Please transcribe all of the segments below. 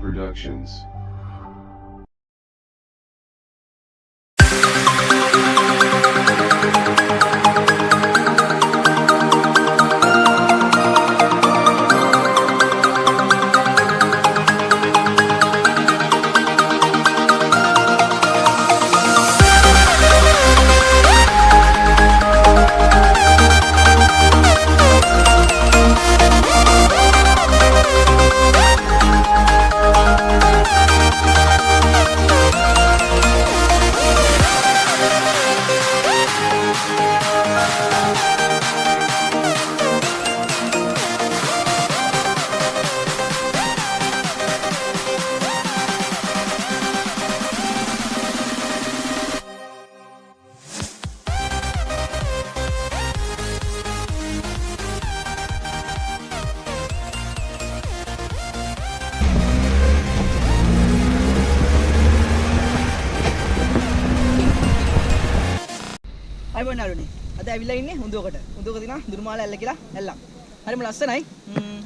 Productions. අයිබෝන් යාළුවනේ. අද ඇවිල්ලා ඉන්නේ හුඳුවකට. හුඳුවක තියෙනවා දුනුමාලා ඇල්ල කියලා ඇල්ලක්. හරිම ලස්සනයි.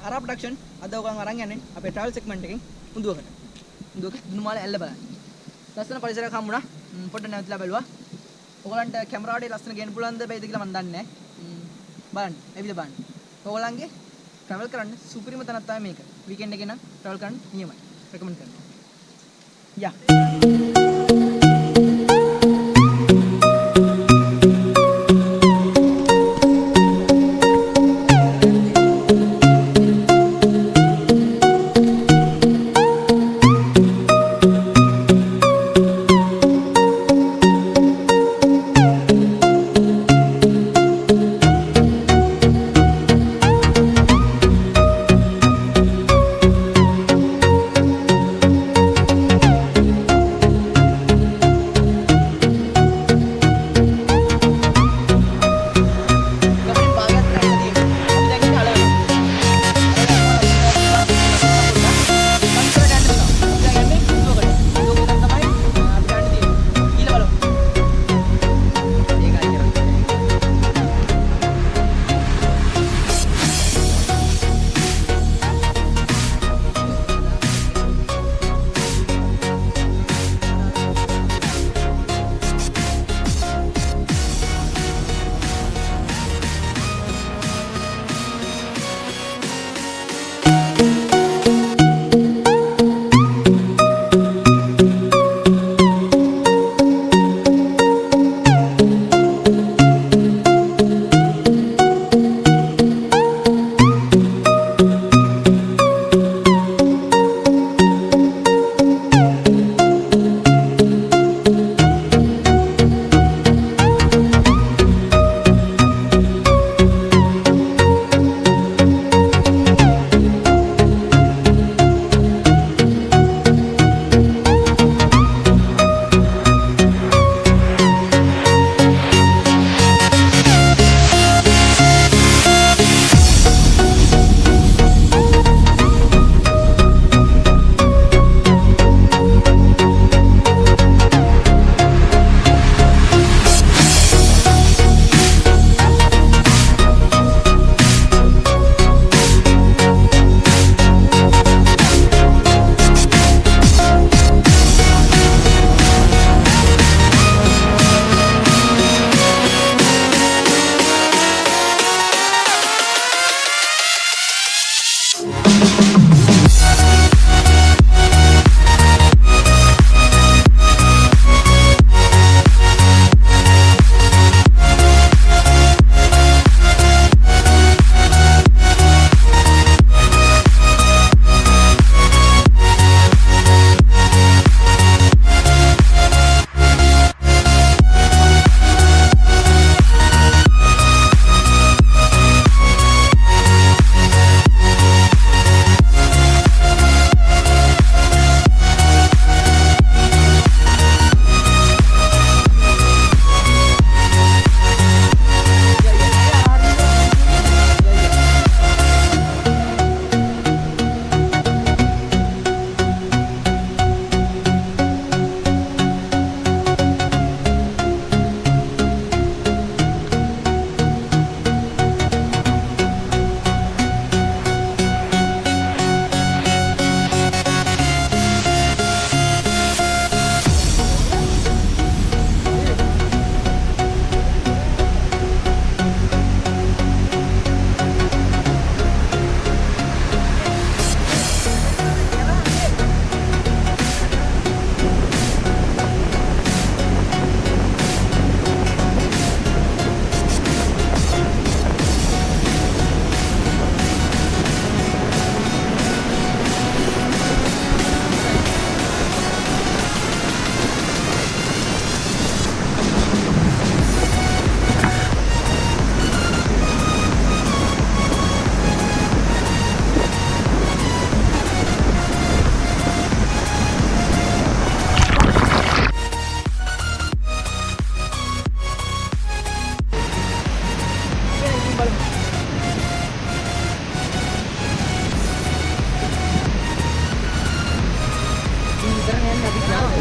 අරා ප්‍රොඩක්ෂන් අද ඔයගොල්ලන් අරන් යන්නේ අපේ ට්‍රැවල් සෙග්මන්ට් එකෙන් හුඳුවකට. හුඳුවක දුනුමාලා ඇල්ල බලන්න. ලස්සන පරිසරයක් හම්බුණා. පොඩ්ඩක් නැවතිලා බැලුවා. ඔයගොල්ලන්ට කැමරාවේ ලස්සන ගේන්න පුළුවන්ද බැයිද කියලා මම දන්නේ නැහැ. බලන්න. ඇවිල්ලා බලන්න. ඔයගොල්ලන්ගේ ට්‍රැවල් කරන්න සුපිරිම තැනක් තමයි මේක. වීකෙන්ඩ් එකේ නම් ට්‍රැවල් කරන්න නියමයි. රෙකමන්ඩ් කරනවා. යා.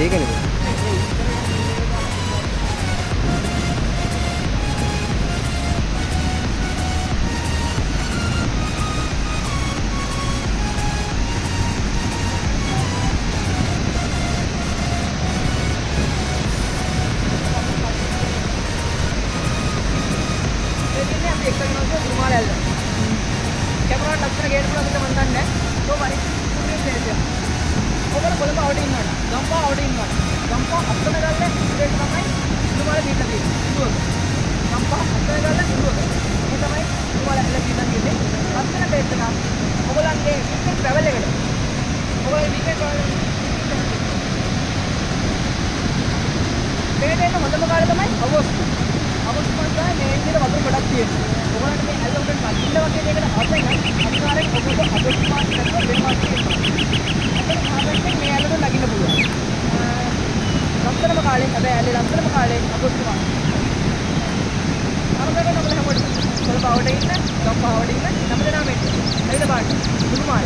ඒකනේ. කැමරාවට ලස්සන ගේන්න පුළුවන් අපිට මන් දන්නේ නැහැ. તો වරි කුඩේ දෙයක්. ඔබට කොළඹ අවුට ඉන්නවා. ගම්පා අවුට ඉන්නවා. ගම්පා අත්තන ගල්ල ඉතින් තමයි දුනුමාල දීලා තියෙන්නේ. දුවක. ගම්පා අත්තන ගල්ල දුවක. මේ තමයි දුනුමාල ඇල්ල දීලා තියෙන්නේ. ලස්සන ප්ලේස් එකක්. ඔයගොල්ලන්ගේ වීකෙන්ඩ් ට්‍රැවල් එකට. ඔයගොල්ලන්ගේ වීකෙන්ඩ් ට්‍රැවල් මේ දෙන්න හොඳම කාලේ තමයි අගෝස්තු. අගෝස්තු මාසයේ මේ විදිහට වතුර ගොඩක් තියෙනවා. ඔයගොල්ලන්ට මේ ඇල්ල උඩට නගින්න වගේ දෙයකට අවශ්‍ය නම් අනිවාර්යෙන් ඔබට අගෝස්තු මාසයේ වෙන මාසෙක අපිට ආවැත්තෙන් මේ ඇල්ලට නගින්න පුළුවන්. ලස්සනම කාලේ හැබැයි ඇල්ලේ ලස්සනම කාලේ අගෝස්තු මාසය. අරගෙන ඔයගොල්ලෝ හැමෝටම කොළඹ අවුට ඉන්න, ගම්පහ අවුට ඉන්න හැමදෙනාම එන්න. ඇවිල්ලා බලන්න. දුනුමාල